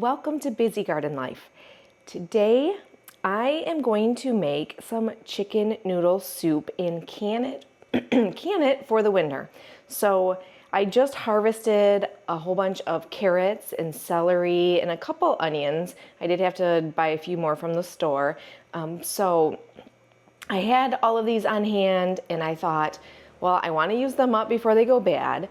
welcome to Busy Garden Life. Today I am going to make some chicken noodle soup and can it for the winter. So I just harvested a whole bunch of carrots and celery and a couple onions. I did have to buy a few more from the store. So I had all of these on hand and I thought, well, I want to use them up before they go bad.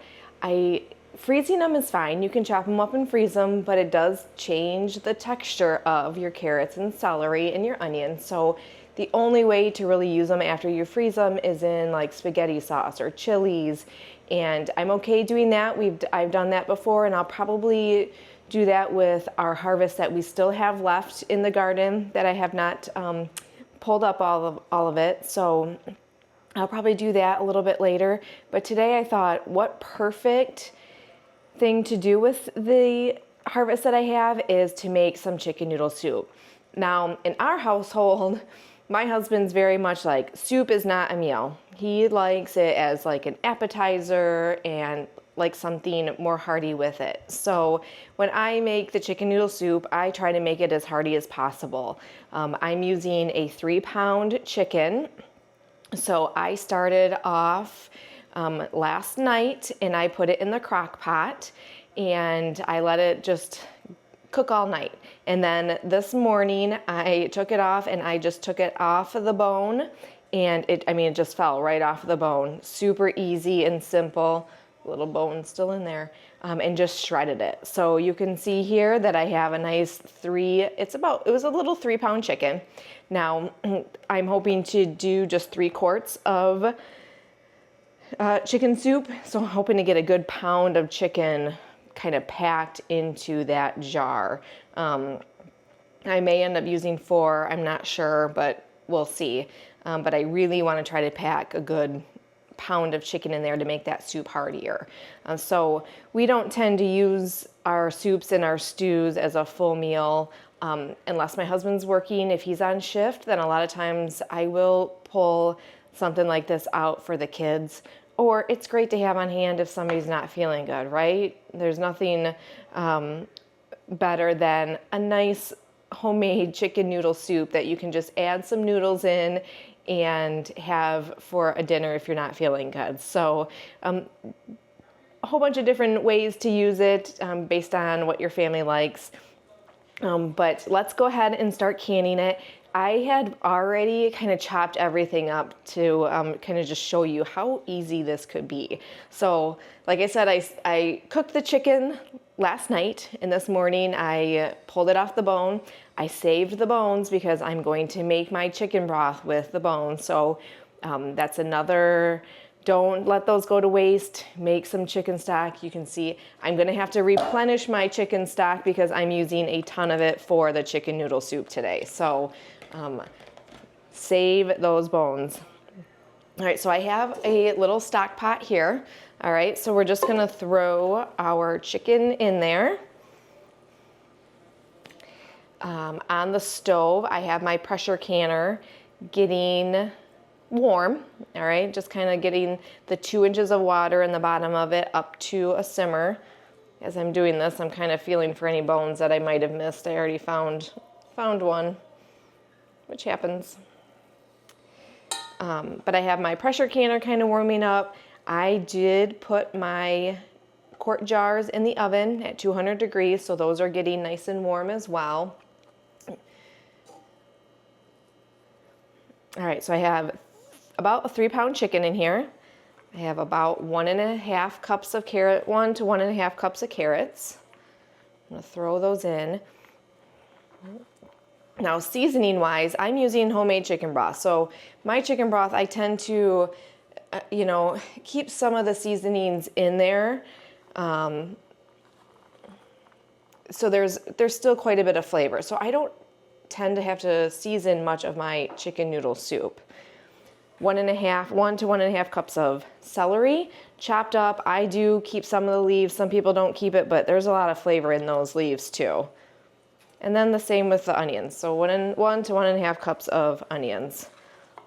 Freezing them is fine. You can chop them up and freeze them, but it does change the texture of your carrots and celery and your onions. So the only way to really use them after you freeze them is in like spaghetti sauce or chilies. And I'm okay doing that. I've done that before, and I'll probably do that with our harvest that we still have left in the garden that I have not pulled up all of it. So I'll probably do that a little bit later. But today I thought, what perfect thing to do with the harvest that I have is to make some chicken noodle soup. Now, in our household, my husband's very much like, soup is not a meal. He likes it as like an appetizer and like something more hearty with it. So when I make the chicken noodle soup, I try to make it as hearty as possible. I'm using a 3-pound chicken. So I started off last night and I put it in the crock pot and I let it just cook all night. And then this morning I took it off and I just took it off of the bone, and it just fell right off the bone. Super easy and simple. Little bone still in there, and just shredded it. So you can see here that I have a nice it was a little 3-pound chicken. Now I'm hoping to do just 3 quarts of chicken soup. So I'm hoping to get a good pound of chicken kind of packed into that jar. I may end up using 4, I'm not sure, but we'll see. But I really want to try to pack a good pound of chicken in there to make that soup heartier. So we don't tend to use our soups and our stews as a full meal unless my husband's working. If he's on shift, then a lot of times I will pull something like this out for the kids. Or it's great to have on hand if somebody's not feeling good, right? There's nothing better than a nice homemade chicken noodle soup that you can just add some noodles in and have for a dinner if you're not feeling good. So a whole bunch of different ways to use it based on what your family likes. But let's go ahead and start canning it. I had already kind of chopped everything up to kind of just show you how easy this could be. So like I said, I cooked the chicken last night, and this morning I pulled it off the bone. I saved the bones because I'm going to make my chicken broth with the bones. So that's another, don't let those go to waste. Make some chicken stock. You can see I'm going to have to replenish my chicken stock because I'm using a ton of it for the chicken noodle soup today. So save those bones. All right, so I have a little stock pot here. All right, so we're just going to throw our chicken in there. On the stove, I have my pressure canner getting warm. All right, just kind of getting the 2 inches of water in the bottom of it up to a simmer. As I'm doing this, I'm kind of feeling for any bones that I might have missed. I already found one, which happens. But I have my pressure canner kind of warming up. I did put my quart jars in the oven at 200 degrees, so those are getting nice and warm as well. All right, so I have about a 3-pound chicken in here. I have about 1.5 cups of 1 to 1.5 cups of carrots. I'm gonna throw those in. Now, seasoning wise, I'm using homemade chicken broth. So my chicken broth, I tend to, keep some of the seasonings in there. So there's still quite a bit of flavor. So I don't tend to have to season much of my chicken noodle soup. 1 to 1.5 cups of celery chopped up. I do keep some of the leaves. Some people don't keep it, but there's a lot of flavor in those leaves too. And then the same with the onions. So 1 to 1.5 cups of onions.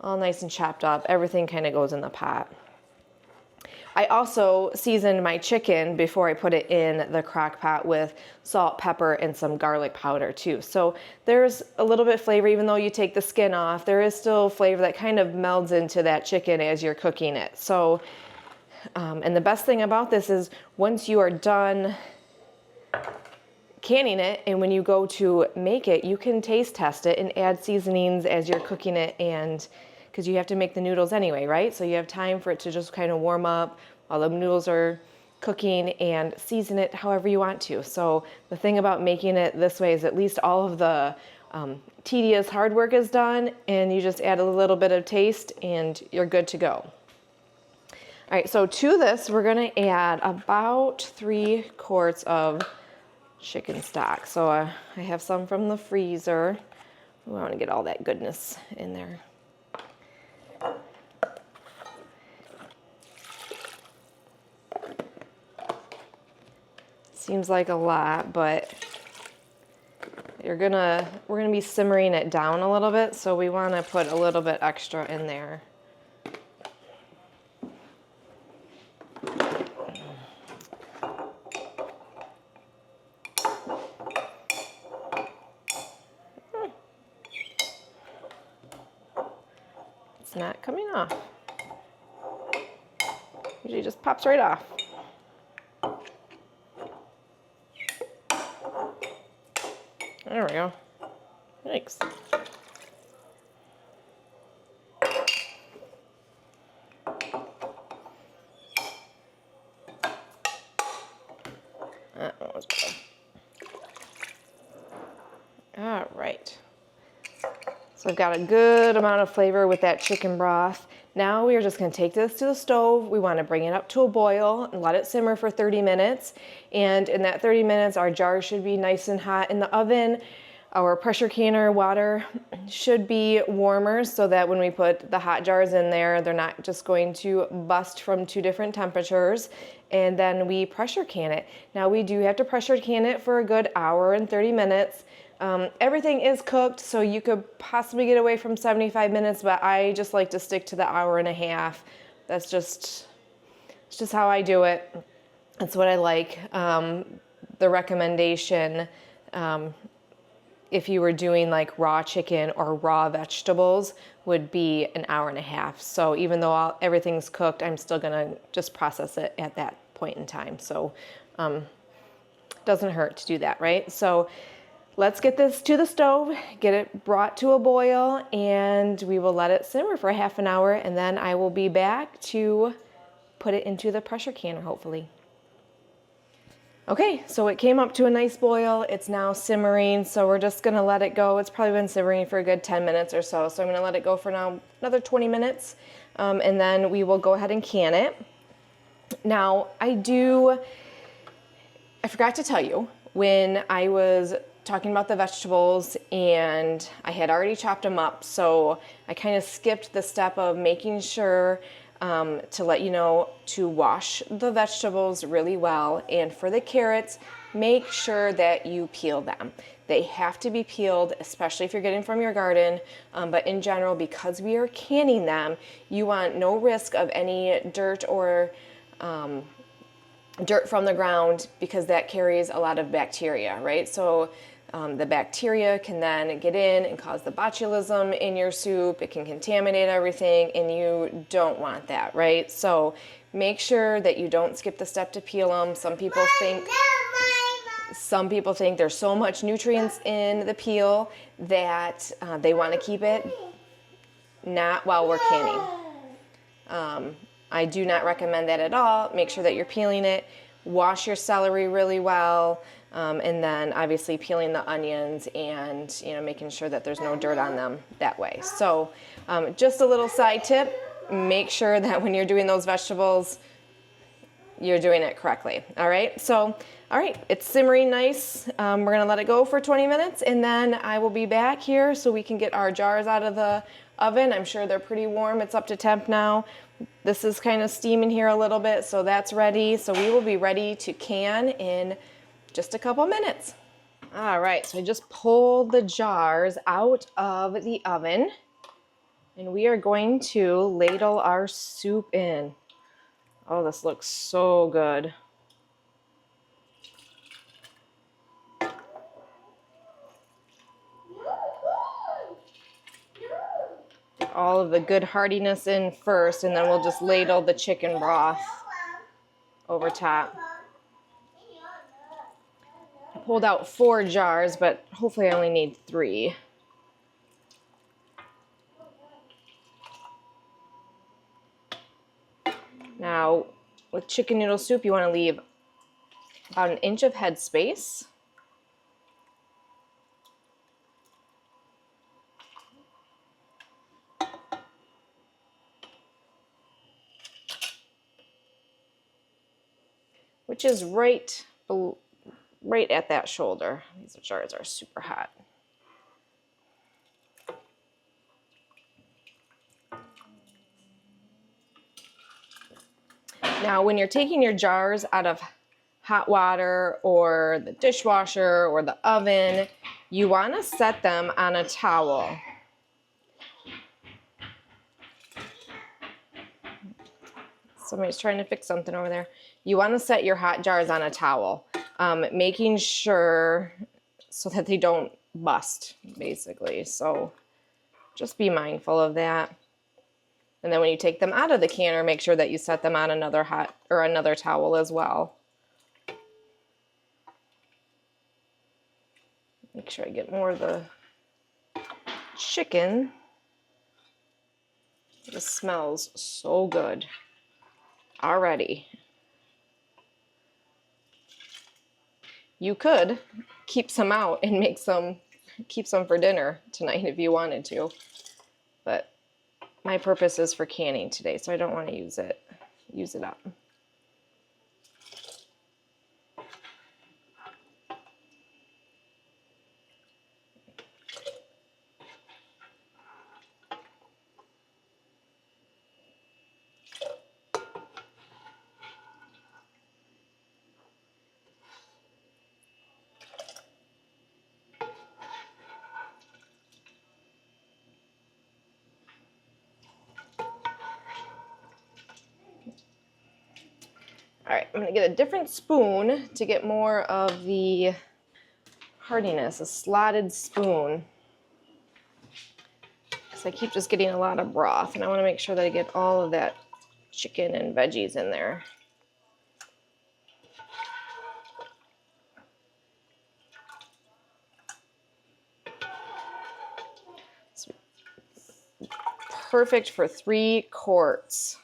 All nice and chopped up. Everything kind of goes in the pot. I also seasoned my chicken before I put it in the crock pot with salt, pepper, and some garlic powder too. So there's a little bit of flavor, even though you take the skin off, there is still flavor that kind of melds into that chicken as you're cooking it. So, and the best thing about this is once you are done canning it, and when you go to make it, you can taste test it and add seasonings as you're cooking it, and because you have to make the noodles anyway, right? So you have time for it to just kind of warm up while the noodles are cooking, and season it however you want to. So the thing about making it this way is at least all of the tedious hard work is done, and you just add a little bit of taste and you're good to go. All right, so to this, we're gonna add about 3 quarts of chicken stock. So I have some from the freezer. We want to get all that goodness in there. Seems like a lot, but we're gonna be simmering it down a little bit, so we want to put a little bit extra in there. It's not coming off. Usually just pops right off. There we go. Thanks. That one was better. All right. So I've got a good amount of flavor with that chicken broth. Now we are just going to take this to the stove. We want to bring it up to a boil and let it simmer for 30 minutes. And in that 30 minutes, our jar should be nice and hot in the oven. Our pressure canner water should be warmer so that when we put the hot jars in there, they're not just going to bust from 2 different temperatures. And then we pressure can it. Now we do have to pressure can it for a good hour and 30 minutes. Everything is cooked, so you could possibly get away from 75 minutes, but I just like to stick to the hour and a half. It's just how I do it. That's what I like. The recommendation, if you were doing like raw chicken or raw vegetables, would be an hour and a half. So even though everything's cooked, I'm still gonna just process it at that point in time. So doesn't hurt to do that, right? So let's get this to the stove, get it brought to a boil, and we will let it simmer for half an hour, and then I will be back to put it into the pressure canner, hopefully. Okay, so it came up to a nice boil. It's now simmering, so we're just gonna let it go. It's probably been simmering for a good 10 minutes or so, so I'm gonna let it go for now another 20 minutes, and then we will go ahead and can it. Now, I forgot to tell you, when I was talking about the vegetables, and I had already chopped them up, so I kind of skipped the step of making sure to let you know to wash the vegetables really well. And for the carrots, make sure that you peel them. They have to be peeled, especially if you're getting from your garden, but in general, because we are canning them, you want no risk of any dirt or dirt from the ground, because that carries a lot of bacteria, right? So the bacteria can then get in and cause the botulism in your soup. It can contaminate everything, and you don't want that, right? So make sure that you don't skip the step to peel them. Some people think there's so much nutrients in the peel that they want to keep it. Not while we're canning. I do not recommend that at all. Make sure that you're peeling it. Wash your celery really well. And then obviously peeling the onions and making sure that there's no dirt on them that way. So just a little side tip, make sure that when you're doing those vegetables, you're doing it correctly. All right, so all right, it's simmering nice. We're gonna let it go for 20 minutes, and then I will be back here so we can get our jars out of the oven. I'm sure they're pretty warm. It's up to temp now. This is kind of steaming here a little bit, so that's ready. So we will be ready to can in just a couple minutes. All right, so I just pulled the jars out of the oven, and we are going to ladle our soup in. Oh, this looks so good. All of the good heartiness in first, and then we'll just ladle the chicken broth over top. I pulled out 4 jars, but hopefully I only need 3. Now, with chicken noodle soup, you want to leave about 1 inch of head space. Which is right at that shoulder. These jars are super hot. Now, when you're taking your jars out of hot water or the dishwasher or the oven, you want to set them on a towel. Somebody's trying to fix something over there. You want to set your hot jars on a towel, making sure so that they don't bust, basically. So just be mindful of that. And then when you take them out of the canner, make sure that you set them on another towel as well. Make sure I get more of the chicken. This smells so good already. You could keep some out and keep some for dinner tonight if you wanted to. But my purpose is for canning today, so I don't want to use it up. All right, I'm gonna get a different spoon to get more of the heartiness, a slotted spoon. Because I keep just getting a lot of broth, and I wanna make sure that I get all of that chicken and veggies in there. It's perfect for 3 quarts.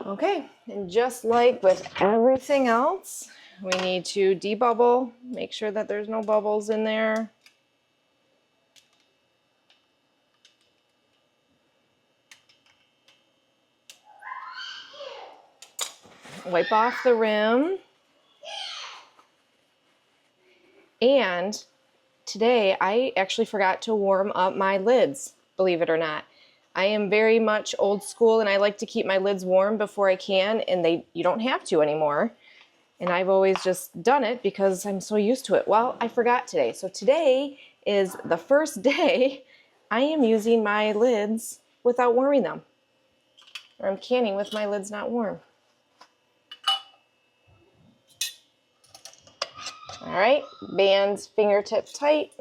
Okay, and just like with everything else, we need to debubble, make sure that there's no bubbles in there. Wipe off the rim. And today I actually forgot to warm up my lids, believe it or not. I am very much old school and I like to keep my lids warm before I can, and you don't have to anymore. And I've always just done it because I'm so used to it. Well, I forgot today. So today is the first day I am using my lids without warming them. Or I'm canning with my lids not warm. All right, bands fingertip tight.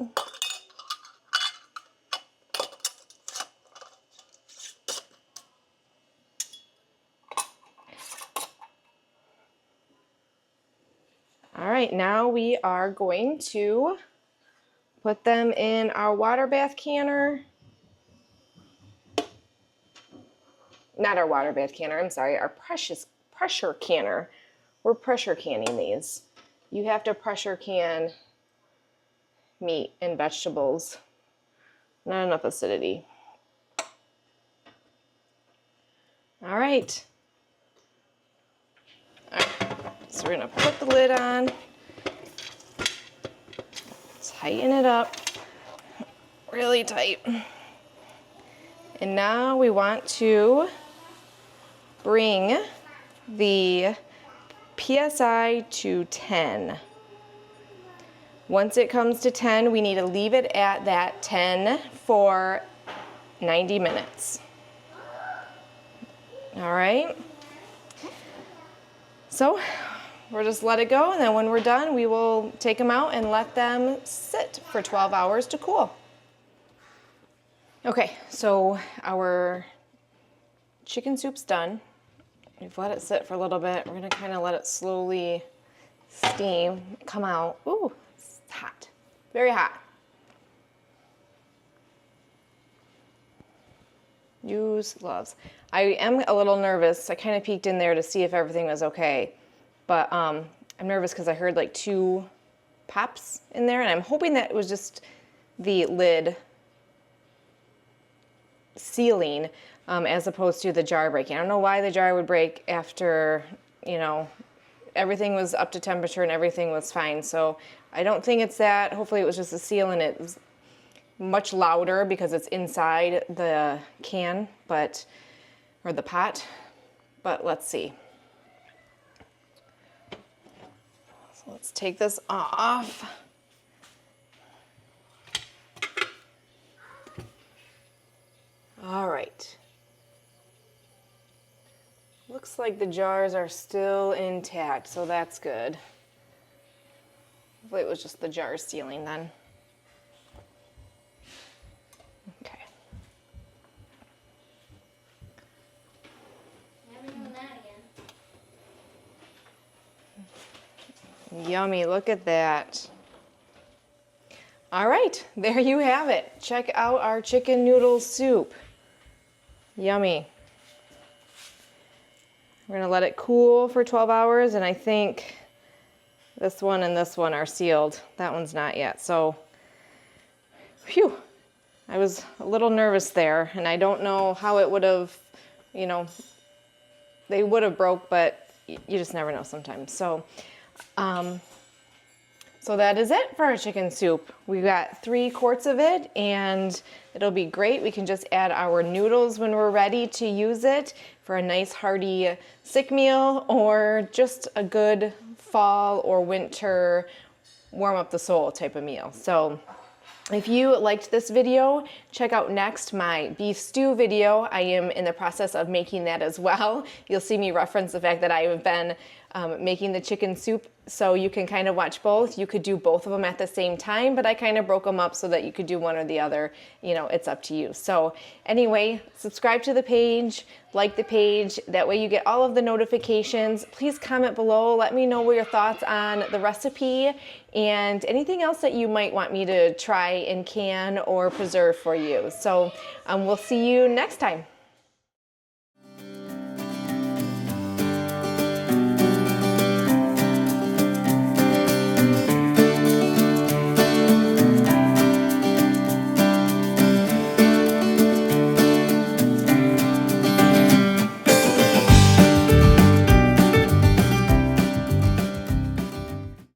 All right, now we are going to put them in our water bath canner. Not our water bath canner, I'm sorry, our pressure canner. We're pressure canning these. You have to pressure can meat and vegetables. Not enough acidity. All right. So we're gonna put the lid on, tighten it up really tight. And now we want to bring the PSI to 10. Once it comes to 10, we need to leave it at that 10 for 90 minutes. All right. So we'll just let it go, and then when we're done, we will take them out and let them sit for 12 hours to cool. Okay, so our chicken soup's done. We've let it sit for a little bit. We're gonna kind of let it slowly steam, come out. Ooh, it's hot, very hot. Use gloves. I am a little nervous. I kind of peeked in there to see if everything was okay, but I'm nervous because I heard like 2 pops in there, and I'm hoping that it was just the lid sealing as opposed to the jar breaking. I don't know why the jar would break after, you know, everything was up to temperature and everything was fine. So I don't think it's that. Hopefully it was just a seal, and it was much louder because it's inside the can, or the pot, but let's see. So let's take this off. All right. Looks like the jars are still intact, so that's good. Hopefully it was just the jar sealing then. Okay. Never doing that again. Yummy, look at that. All right, there you have it. Check out our chicken noodle soup. Yummy. We're gonna let it cool for 12 hours, and I think this one and this one are sealed. That one's not yet, so phew. I was a little nervous there, and I don't know how it would have, you know, they would have broke, but you just never know sometimes. So, so that is it for our chicken soup. We got 3 quarts of it, and it'll be great. We can just add our noodles when we're ready to use it for a nice hearty sick meal, or just a good fall or winter warm up the soul type of meal. So if you liked this video, check out next my beef stew video. I am in the process of making that as well. You'll see me reference the fact that I have been making the chicken soup, so you can kind of watch both. You could do both of them at the same time, but I kind of broke them up so that you could do one or the other. You know, it's up to you. So anyway, subscribe to the page, like the page. That way you get all of the notifications. Please comment below. Let me know what your thoughts on the recipe and anything else that you might want me to try and can or preserve for you. So we'll see you next time.